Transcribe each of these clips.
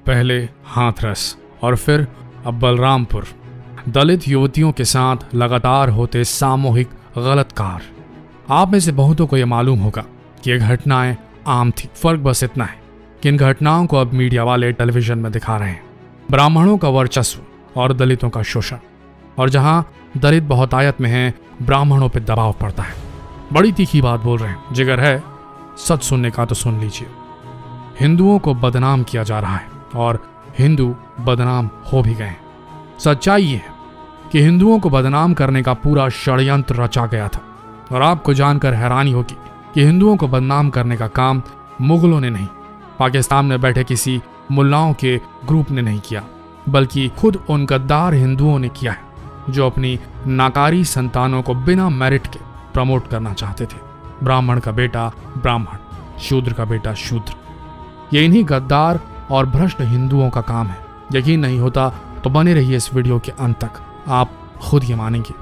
पहले हाथरस और फिर अब बलरामपुर। दलित युवतियों के साथ लगातार होते सामूहिक गलत कार्य। आप में से बहुतों को यह मालूम होगा कि ये घटनाएं आम थी। फर्क बस इतना है कि इन घटनाओं को अब मीडिया वाले टेलीविजन में दिखा रहे हैं। ब्राह्मणों का वर्चस्व और दलितों का शोषण, और जहां दलित बहुतायत में हैं, ब्राह्मणों पर दबाव पड़ता है। बड़ी तीखी बात बोल रहे हैं, जिगर है सच सुनने का तो सुन लीजिए। हिंदुओं को बदनाम किया जा रहा है और हिंदू बदनाम हो भी गए। सच्चाई ये है कि हिंदुओं को बदनाम करने का पूरा षड्यंत्र रचा गया था, और आपको जानकर हैरानी होगी कि हिंदुओं को बदनाम करने का काम मुगलों ने नहीं, पाकिस्तान में बैठे किसी मुल्लाओं के ग्रुप ने नहीं किया, बल्कि खुद उन गद्दार हिंदुओं ने किया है जो अपनी नाकारी संतानों को बिना मेरिट के प्रमोट करना चाहते थे। ब्राह्मण का बेटा ब्राह्मण, शूद्र का बेटा शूद्र। ये इन्हीं गद्दार और भ्रष्ट हिंदुओं का काम है। यकीन नहीं होता तो बने रहिए इस वीडियो के अंत तक, आप खुद ये मानेंगे।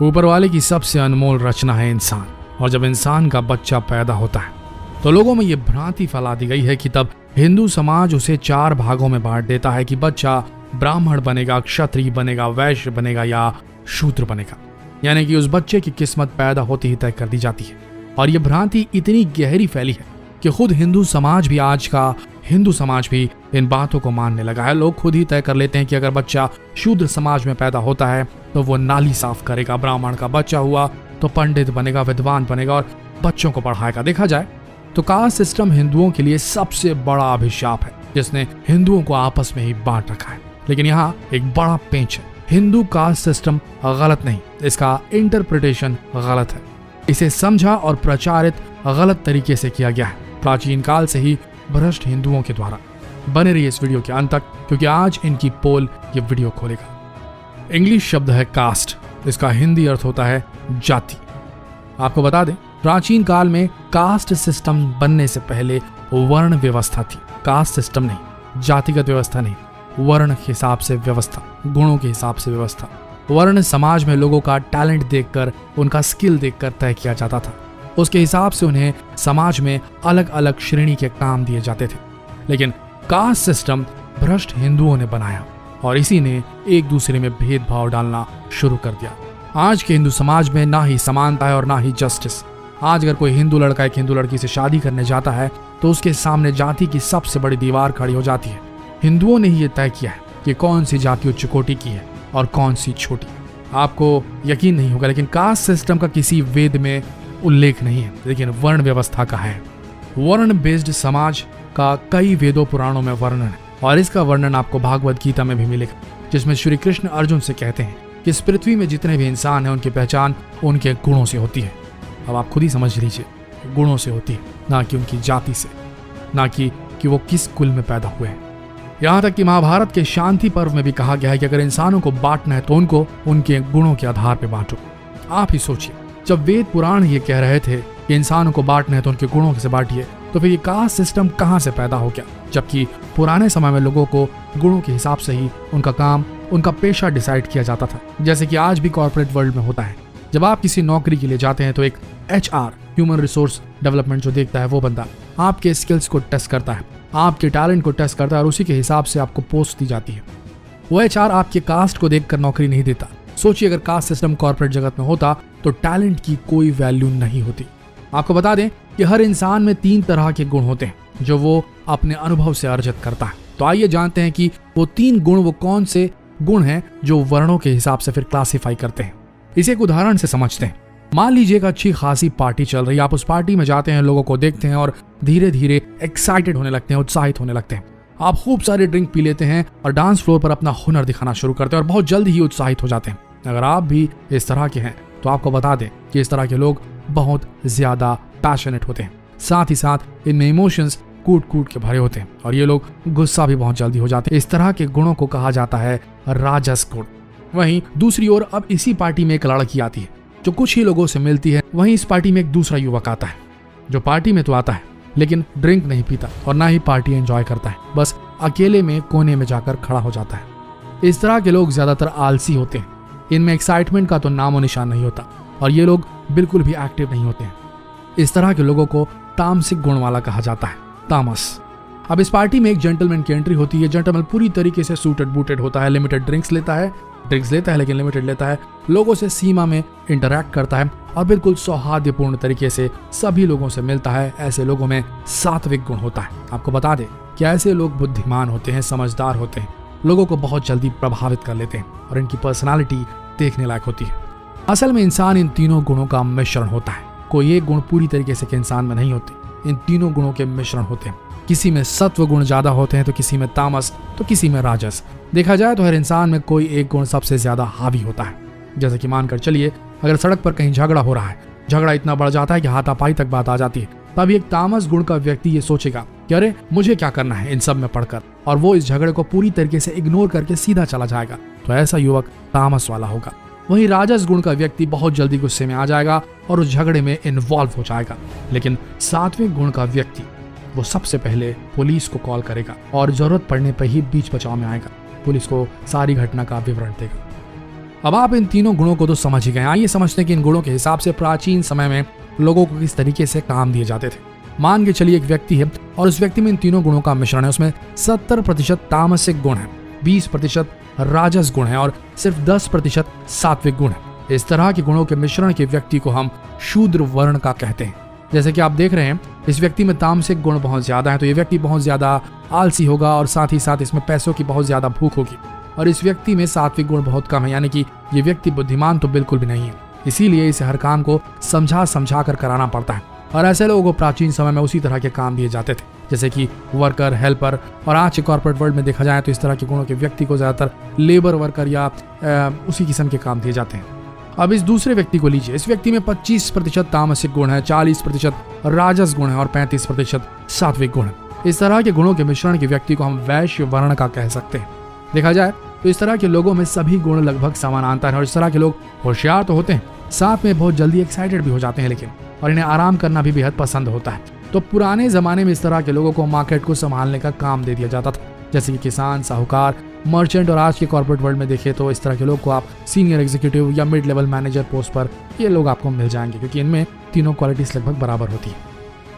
ऊपर वाले की सबसे अनमोल रचना है इंसान, और जब इंसान का बच्चा पैदा होता है तो लोगों में ये भ्रांति फैला दी गई है कि तब हिंदू समाज उसे 4 भागों में बांट देता है कि बच्चा ब्राह्मण बनेगा, क्षत्रिय बनेगा, वैश्य बनेगा या शूद्र बनेगा। यानी कि उस बच्चे की किस्मत पैदा होती ही तय कर दी जाती है। और ये भ्रांति इतनी गहरी फैली है कि खुद हिंदू समाज भी, आज का हिंदू समाज भी इन बातों को मानने लगा है। लोग खुद ही तय कर लेते हैं कि अगर बच्चा शूद्र समाज में पैदा होता है तो वो नाली साफ करेगा, ब्राह्मण का बच्चा हुआ तो पंडित बनेगा, विद्वान बनेगा और बच्चों को पढ़ाएगा। देखा जाए तो कास्ट सिस्टम हिंदुओं के लिए सबसे बड़ा अभिशाप है, जिसने हिंदुओं को आपस में ही बांट रखा है। लेकिन यहाँ एक बड़ा पेंच है। हिंदू कास्ट सिस्टम गलत नहीं, इसका इंटरप्रिटेशन गलत है। इसे समझा और प्रचारित गलत तरीके से किया गया है, प्राचीन काल से ही भ्रष्ट हिंदुओं के द्वारा। बने रहिए इस वीडियो के अंत तक, क्योंकि आज इनकी पोल ये वीडियो खोलेगा। इंग्लिश शब्द है कास्ट, इसका हिंदी अर्थ होता है जाति। आपको बता दें, प्राचीन काल में कास्ट सिस्टम बनने से पहले वर्ण व्यवस्था थी। कास्ट सिस्टम नहीं, जातिगत व्यवस्था नहीं, वर्ण के हिसाब से व्यवस्था, गुणों के हिसाब से व्यवस्था। वर्ण समाज में लोगों का टैलेंट देखकर, उनका स्किल देखकर तय किया जाता था। उसके हिसाब से उन्हें समाज में अलग अलग श्रेणी के काम दिए जाते थे। लेकिन कास्ट सिस्टम भ्रष्ट हिंदुओं ने बनाया, और इसी ने एक दूसरे में भेदभाव डालना शुरू कर दिया। आज के हिंदू समाज में ना ही समानता है और ना ही जस्टिस। आज अगर कोई हिंदू लड़का एक हिंदू लड़की से शादी करने जाता है तो उसके सामने जाति की सबसे बड़ी दीवार खड़ी हो जाती है। हिंदुओं ने ही ये तय किया है कि कौन सी जाति उच्च कोटि की है और कौन सी छोटी। आपको यकीन नहीं होगा, लेकिन कास्ट सिस्टम का किसी वेद में उल्लेख नहीं है, लेकिन वर्ण व्यवस्था का है। वर्ण बेस्ड समाज का कई वेदों पुराणों में वर्णन है, और इसका वर्णन आपको भागवत गीता में भी मिलेगा, जिसमें श्री कृष्ण अर्जुन से कहते हैं कि इस पृथ्वी में जितने भी इंसान हैं उनकी पहचान उनके गुणों से होती है। अब आप खुद ही समझ लीजिए, गुणों से होती है, ना कि उनकी जाति से, ना कि वो किस कुल में पैदा हुए हैं। यहाँ तक कि महाभारत के शांति पर्व में भी कहा गया है कि अगर इंसानों को बांटना है तो उनको उनके गुणों के आधार पर बांटो। आप ही सोचिए, जब वेद पुराण ये कह रहे थे कि इंसानों को बांटना है तो उनके गुणों से बांटिए, तो फिर ये कास्ट सिस्टम कहाँ से पैदा हो गया? जबकि पुराने समय में लोगों को गुणों के हिसाब से ही उनका काम, उनका पेशा डिसाइड किया जाता था। जैसे कि आज भी कॉर्पोरेट वर्ल्ड में होता है। जब आप किसी नौकरी के लिए जाते हैं तो एक HR, ह्यूमन रिसोर्स डेवलपमेंट, जो देखता है वो बंदा आपके स्किल्स को टेस्ट करता है, आपके टैलेंट को टेस्ट करता है, और उसी के हिसाब से आपको पोस्ट दी जाती है। वो HR आपके कास्ट को देखकर नौकरी नहीं देता। सोचिए, अगर कास्ट सिस्टम कॉर्पोरेट जगत में होता तो टैलेंट की कोई वैल्यू नहीं होती। आपको बता दें कि हर इंसान में 3 तरह के गुण होते हैं जो वो अपने अनुभव से अर्जित करता है। तो आइए जानते हैं कि वो 3 गुण वो कौन से गुण हैं जो वर्णों के हिसाब से फिर क्लासिफाई करते हैं। इसे एक उदाहरण से समझते हैं। मान लीजिए एक अच्छी खासी पार्टी चल रही है, आप उस पार्टी में जाते हैं, लोगों को देखते हैं और धीरे धीरे एक्साइटेड होने लगते हैं, उत्साहित होने लगते हैं। आप खूब सारे ड्रिंक पी लेते हैं और डांस फ्लोर पर अपना हुनर दिखाना शुरू करते हैं और बहुत जल्द ही उत्साहित हो जाते हैं। अगर आप भी इस तरह के हैं तो आपको बता दें कि इस तरह के लोग बहुत ज्यादा पैशनेट होते हैं, साथ ही साथ इनमें इमोशंस कूट कूट के भरे होते हैं, और ये लोग गुस्सा भी बहुत जल्दी हो जाते हैं। इस तरह के गुणों को कहा जाता है राजस गुण। वहीं दूसरी ओर अब इसी पार्टी में एक लड़की आती है जो कुछ ही लोगों से मिलती है। वहीं इस पार्टी में एक दूसरा युवक आता है जो पार्टी में तो आता है लेकिन ड्रिंक नहीं पीता और ना ही पार्टी एंजॉय करता है, बस अकेले में कोने में जाकर खड़ा हो जाता है। इस तरह के लोग ज्यादातर आलसी होते हैं, इनमें एक्साइटमेंट का तो नामो निशान नहीं होता, और ये लोग बिल्कुल भी एक्टिव नहीं होते हैं। इस तरह के लोगों को तामसिक गुण वाला कहा जाता है, तामस। अब इस पार्टी में एक जेंटलमैन की एंट्री होती है। जेंटलमैन पूरी तरीके से सूटेड बूटेड होता है, लिमिटेड ड्रिंक्स लेता है लेकिन लिमिटेड लेता है, लोगों से सीमा में इंटरैक्ट करता है और बिल्कुल सौहार्दपूर्ण तरीके से सभी लोगों से मिलता है। ऐसे लोगों में सात्विक गुण होता है। आपको बता दें कि ऐसे लोग बुद्धिमान होते हैं, समझदार होते हैं, लोगों को बहुत जल्दी प्रभावित कर लेते हैं और इनकी पर्सनालिटी देखने लायक होती है। असल में इंसान इन तीनों गुणों का मिश्रण होता है। कोई एक गुण पूरी तरीके से के इंसान में नहीं होते, इन तीनों गुणों के मिश्रण होते हैं। किसी में सत्व गुण ज्यादा होते हैं तो किसी में तामस, तो किसी में राजस। देखा जाए तो हर इंसान में कोई एक गुण सबसे ज्यादा हावी होता है। जैसे कि मानकर चलिए, अगर सड़क पर कहीं झगड़ा हो रहा है, झगड़ा इतना बढ़ जाता है कि हाथापाई तक बात आ जाती है, तब एक तामस गुण का व्यक्ति ये सोचेगा कि अरे मुझे क्या करना है इन सब में पढ़कर, और वो इस झगड़े को पूरी तरीके से इग्नोर करके सीधा चला जाएगा। तो ऐसा युवक तामस वाला होगा। वहीं राजस गुण का व्यक्ति बहुत जल्दी गुस्से में आ जाएगा और उस झगड़े में इन्वॉल्व हो जाएगा। लेकिन सात्विक गुण का व्यक्ति वो सबसे पहले पुलिस को कॉल करेगा और जरूरत पड़ने पर ही बीच बचाव में आएगा, पुलिस को सारी घटना का विवरण देगा। अब आप इन तीनों गुणों को तो समझ ही गए। आइए समझते हैं कि इन गुणों के हिसाब से प्राचीन समय में लोगों को किस तरीके से काम दिए जाते थे। मान के चलिए एक व्यक्ति है और उस व्यक्ति में इन तीनों गुणों का मिश्रण है। उसमें 70% तामसिक गुण है, 20% राजस गुण है और सिर्फ 10% सात्विक गुण है। इस तरह के गुणों के मिश्रण के व्यक्ति को हम शूद्र वर्ण का कहते हैं। जैसे कि आप देख रहे हैं, इस व्यक्ति में तामसिक गुण बहुत ज्यादा है, तो ये व्यक्ति बहुत ज्यादा आलसी होगा और साथ ही साथ इसमें पैसों की बहुत ज्यादा भूख होगी। और इस व्यक्ति में सात्विक गुण बहुत कम है, यानी कि ये व्यक्ति बुद्धिमान तो बिल्कुल भी नहीं है। इसीलिए इसे हर काम को समझा कर कराना पड़ता है। और ऐसे लोगों को प्राचीन समय में उसी तरह के काम दिए जाते थे, जैसे कि वर्कर, हेल्पर। और आज के कॉर्पोरेट वर्ल्ड में देखा जाए तो इस तरह के गुणों के व्यक्ति को ज्यादातर लेबर वर्कर या उसी किस्म के काम दिए जाते हैं। अब इस दूसरे व्यक्ति को लीजिए। इस व्यक्ति में 25% तामसिक गुण है, 40% राजस गुण है और 35% सात्विक गुण है। इस तरह के गुणों के मिश्रण के व्यक्ति को हम वैश्य वर्ण का कह सकते हैं। देखा जाए तो इस तरह के लोगों में सभी गुण लगभग समानांतर हैं और इस तरह के लोग होशियार तो होते हैं, साथ में बहुत जल्दी एक्साइटेड भी हो जाते हैं, लेकिन और इन्हें आराम करना भी बेहद पसंद होता है। तो पुराने जमाने में इस तरह के लोगों को मार्केट को संभालने का काम दे दिया जाता था, जैसे कि किसान, साहूकार, मर्चेंट। और आज के कॉर्पोरेट वर्ल्ड में देखें तो इस तरह के लोग को आप सीनियर एग्जीक्यूटिव या मिड लेवल मैनेजर पोस्ट पर ये लोग आपको मिल जाएंगे, क्योंकि इनमें तीनों क्वालिटीज लगभग बराबर होती है।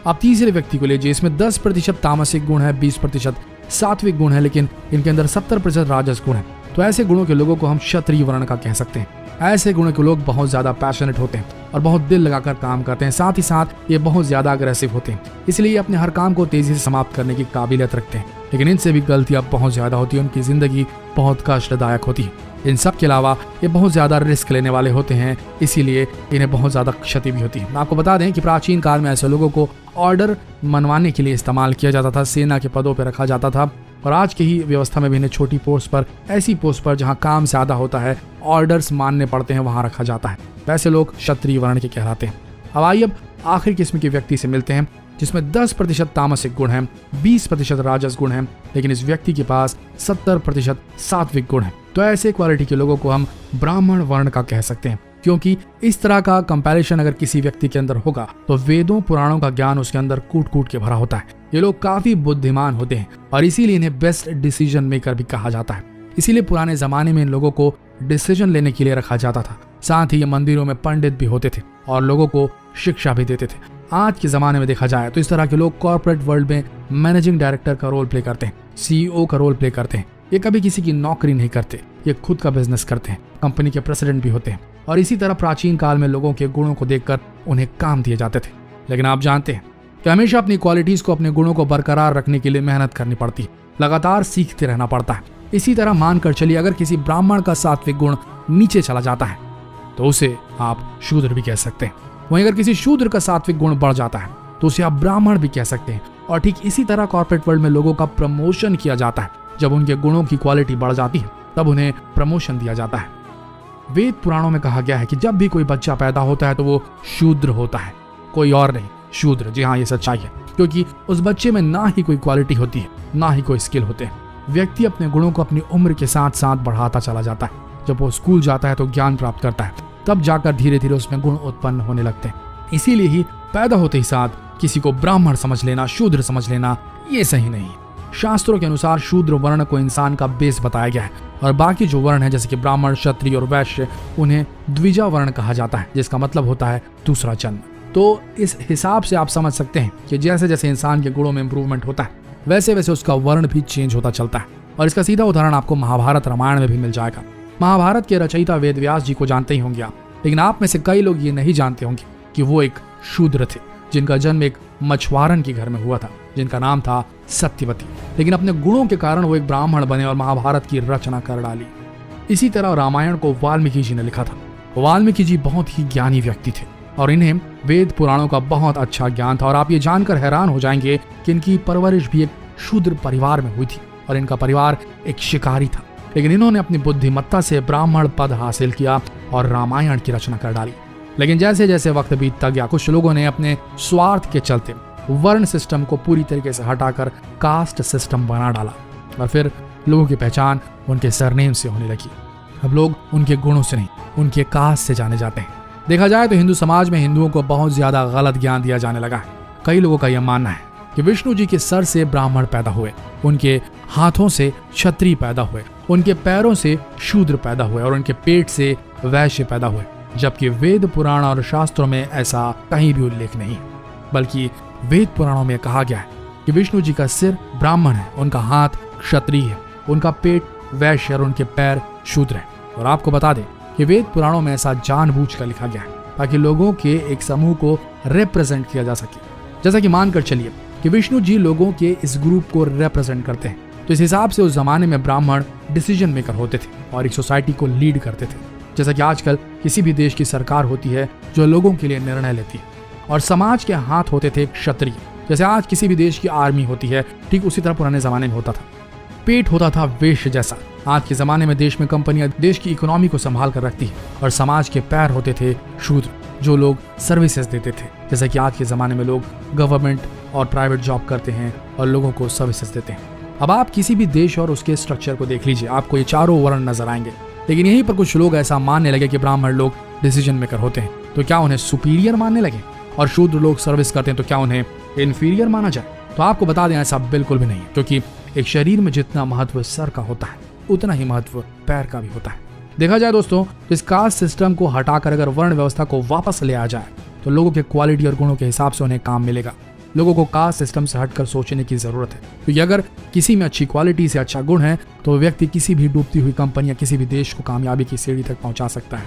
अब तीसरे व्यक्ति को लीजिए। इसमें 10% तामसिक गुण है, 20% सात्विक गुण है, लेकिन इनके अंदर 70% राजस गुण है। तो ऐसे गुणों के लोगों को हम क्षत्रिय वर्ण का कह सकते हैं। ऐसे गुणों के लोग बहुत ज्यादा पैशनेट होते हैं और बहुत दिल लगाकर काम करते हैं, साथ ही साथ ये बहुत ज्यादा अग्रेसिव होते हैं, इसलिए अपने हर काम को तेजी से समाप्त करने की काबिलियत रखते हैं। लेकिन इनसे भी गलतियां बहुत ज्यादा होती है, उनकी जिंदगी बहुत कष्टदायक होती है। इन सब के अलावा ये बहुत ज्यादा रिस्क लेने वाले होते हैं, इसीलिए इन्हें बहुत ज्यादा क्षति भी होती है। आपको बता दें कि प्राचीन काल में ऐसे लोगों को ऑर्डर मनवाने के लिए इस्तेमाल किया जाता था, सेना के पदों पर रखा जाता था। और आज की ही व्यवस्था में भी इन्हें छोटी पोस्ट पर, ऐसी पोस्ट पर जहां काम ज्यादा होता है, ऑर्डर्स मानने पड़ते हैं, वहां रखा जाता है। वैसे लोग क्षत्रिय वर्ण के कहलाते हैं। अब आइए आखिरी किस्म के व्यक्ति से मिलते हैं, जिसमें 10% तामसिक गुण है, 20% राजस गुण है, लेकिन इस व्यक्ति के पास 70% सात्विक गुण है। तो ऐसे क्वालिटी के लोगों को हम ब्राह्मण वर्ण का कह सकते हैं, क्योंकि इस तरह का कंपैरिजन अगर किसी व्यक्ति के अंदर होगा तो वेदों पुराणों का ज्ञान उसके अंदर कूट कूट के भरा होता है। ये लोग काफी बुद्धिमान होते हैं और इसीलिए इन्हें बेस्ट डिसीजन मेकर भी कहा जाता है। इसीलिए पुराने जमाने में इन लोगों को डिसीजन लेने के लिए रखा जाता था। साथ ही ये मंदिरों में पंडित भी होते थे और लोगों को शिक्षा भी देते थे। आज के जमाने में देखा जाए तो इस तरह के लोग कॉर्पोरेट वर्ल्ड में मैनेजिंग डायरेक्टर का रोल प्ले करते हैं, CEO का रोल प्ले करते हैं। ये कभी किसी की नौकरी नहीं करते, ये खुद का बिजनेस करते हैं, कंपनी के प्रेसिडेंट भी होते हैं। और इसी तरह प्राचीन काल में लोगों के गुणों को देखकर उन्हें काम दिए जाते थे। लेकिन आप जानते हैं कि हमेशा अपनी क्वालिटीज को, अपने गुणों को बरकरार रखने के लिए मेहनत करनी पड़ती है, लगातार सीखते रहना पड़ता है। इसी तरह मानकर चलिए, अगर किसी ब्राह्मण का सात्विक गुण नीचे चला जाता है तो उसे आप शूद्र भी कह सकते हैं। वहीं अगर किसी शूद्र का सात्विक गुण बढ़ जाता है तो उसे आप ब्राह्मण भी कह सकते हैं। और ठीक इसी तरह कॉर्पोरेट वर्ल्ड में लोगों का प्रमोशन किया जाता है। जब उनके गुणों की क्वालिटी बढ़ जाती है तब उन्हें प्रमोशन दिया जाता है। वेद पुराणों में कहा गया है कि जब भी कोई बच्चा पैदा होता है तो वो शूद्र होता है, कोई और नहीं, शूद्र। जी हाँ, ये सच्चाई है, क्योंकि उस बच्चे में ना ही कोई क्वालिटी होती है, ना ही कोई स्किल होते हैं। व्यक्ति अपने गुणों को अपनी उम्र के साथ साथ बढ़ाता चला जाता है। जब वो स्कूल जाता है तो ज्ञान प्राप्त करता है, तब जाकर धीरे धीरे उसमें गुण उत्पन्न होने लगते हैं। इसीलिए ही पैदा होते ही साथ किसी को ब्राह्मण समझ लेना, शूद्र समझ लेना, ये सही नहीं है। शास्त्रों के अनुसार शूद्र वर्ण को इंसान का बेस बताया गया है और बाकी जो वर्ण है, जैसे कि ब्राह्मण, क्षत्रिय और वैश्य, उन्हें द्विजा वर्ण कहा जाता है, जिसका मतलब होता है दूसरा जन्म। तो इस हिसाब से आप समझ सकते हैं कि जैसे जैसे इंसान के गुणों में इंप्रूवमेंट होता है, वैसे वैसे उसका वर्ण भी चेंज होता चलता है। और इसका सीधा उदाहरण आपको महाभारत रामायण में भी मिल जाएगा। महाभारत के रचयिता वेद व्यास जी को जानते ही होंगे आप, लेकिन आप में से कई लोग ये नहीं जानते होंगे कि वो एक शूद्र थे, जिनका जन्म एक मछुआरन के घर में हुआ था, जिनका नाम था सत्यवती। लेकिन अपने गुणों के कारण वो एक ब्राह्मण बने और महाभारत की रचना कर डाली। इसी तरह रामायण को वाल्मीकि जी ने लिखा था। वाल्मीकि जी बहुत ही ज्ञानी व्यक्ति थे और इन्हें वेद पुराणों का बहुत अच्छा ज्ञान था। और आप ये जानकर हैरान हो जाएंगे कि इनकी परवरिश भी एक शूद्र परिवार में हुई थी और इनका परिवार एक शिकारी था। लेकिन इन्होंने अपनी बुद्धिमत्ता से ब्राह्मण पद हासिल किया और रामायण की रचना कर डाली। लेकिन जैसे जैसे वक्त बीतता गया, कुछ लोगों ने अपने स्वार्थ के चलते वर्ण सिस्टम को पूरी तरीके से हटाकर कास्ट सिस्टम बना डाला और फिर लोगों की पहचान उनके सरनेम से होने लगी। अब लोग उनके गुणों से नहीं, उनके कास्ट से जाने जाते हैं। देखा जाए तो हिंदू समाज में हिंदुओं को बहुत ज्यादा गलत ज्ञान दिया जाने लगा है। कई लोगों का यह मानना है कि विष्णु जी के सर से ब्राह्मण पैदा हुए, उनके हाथों से क्षत्रिय पैदा हुए, उनके पैरों से शूद्र पैदा हुए और उनके पेट से वैश्य पैदा हुए, जबकि वेद पुराण और शास्त्रों में ऐसा कहीं भी उल्लेख नहीं, बल्कि वेद पुराणों में कहा गया है कि विष्णु जी का सिर ब्राह्मण है, उनका हाथ क्षत्रिय है, उनका पेट वैश्य और उनके पैर शूद्र है। और आपको बता दें कि वेद पुराणों में ऐसा जानबूझकर लिखा गया है ताकि लोगों के एक समूह को रिप्रेजेंट किया जा सके। जैसा कि मानकर चलिए कि विष्णु जी लोगों के इस ग्रुप को रिप्रेजेंट करते हैं, तो इस हिसाब से उस जमाने में ब्राह्मण डिसीजन मेकर होते थे और एक सोसाइटी को लीड करते थे। जैसा कि आजकल किसी भी देश की सरकार होती है जो लोगों के लिए निर्णय लेती है, और समाज के हाथ होते थे क्षत्रिय। जैसे आज किसी भी देश की आर्मी होती है, ठीक उसी तरह पुराने जमाने में होता था। पेट होता था वेश्य जैसा। आज के जमाने में देश में कंपनियां देश की इकोनॉमी को संभाल कर रखती है, और समाज के पैर होते थे शूद्र, जो लोग सर्विसेज देते थे। जैसे कि आज के जमाने में लोग गवर्नमेंट और प्राइवेट जॉब करते हैं और लोगों को सर्विसेज देते हैं। अब आप किसी भी देश और उसके स्ट्रक्चर को देख लीजिए, आपको ये चारों वर्ण नजर आएंगे। लेकिन यहीं पर कुछ लोग ऐसा मानने लगे कि ब्राह्मण लोग डिसीजन मेकर होते हैं, तो क्या उन्हें सुपीरियर मानने लगे, और शूद्र लोग सर्विस करते हैं तो क्या उन्हें इन्फीरियर माना जाए? तो आपको बता दें ऐसा बिल्कुल भी नहीं है, क्योंकि एक शरीर में जितना महत्व सर का होता है उतना ही महत्व पैर का भी होता है। देखा जाए दोस्तों, इस कास्ट सिस्टम को हटाकर अगर वर्ण व्यवस्था को वापस ले आ जाए तो लोगों के क्वालिटी और गुणों के हिसाब से उन्हें काम मिलेगा। लोगों को कास्ट सिस्टम से हटकर सोचने की जरूरत है, क्योंकि अगर किसी में अच्छी क्वालिटी से अच्छा गुण है तो व्यक्ति किसी भी डूबती हुई कंपनी या किसी भी देश को कामयाबी की सीढ़ी तक पहुंचा सकता है।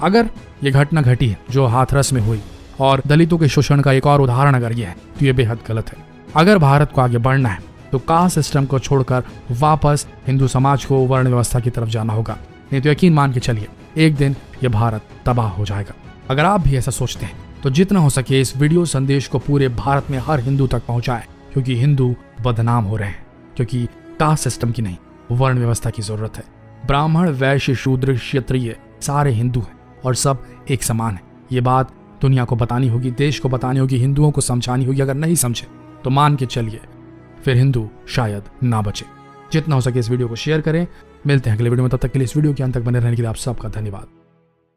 अगर ये घटना घटी है जो हाथरस में हुई और दलितों के शोषण का एक और उदाहरण अगर यह है, तो ये बेहद गलत है। अगर भारत को आगे बढ़ना है तो कास्ट सिस्टम को छोड़कर वापस हिंदू समाज को वर्ण व्यवस्था की तरफ जाना होगा, नहीं तो यकीन मान के चलिए एक दिन ये भारत तबाह हो जाएगा। अगर आप भी ऐसा सोचते हैं तो जितना हो सके इस वीडियो संदेश को पूरे भारत में हर हिंदू तक पहुंचाएं, क्योंकि हिंदू बदनाम हो रहे हैं, क्योंकि कास्ट सिस्टम की नहीं वर्ण व्यवस्था की जरूरत है। ब्राह्मण वैश्य शूद्र क्षत्रिय सारे हिंदू हैं और सब एक समान है। ये बात दुनिया को बतानी होगी, देश को बतानी होगी, हिंदुओं को समझानी होगी। अगर नहीं समझे तो मान के चलिए फिर हिंदू शायद ना बचे। जितना हो सके इस वीडियो को शेयर करें। मिलते हैं अगले वीडियो में, तब तक के लिए इस वीडियो के अंत तक बने रहने के लिए आप सबका धन्यवाद।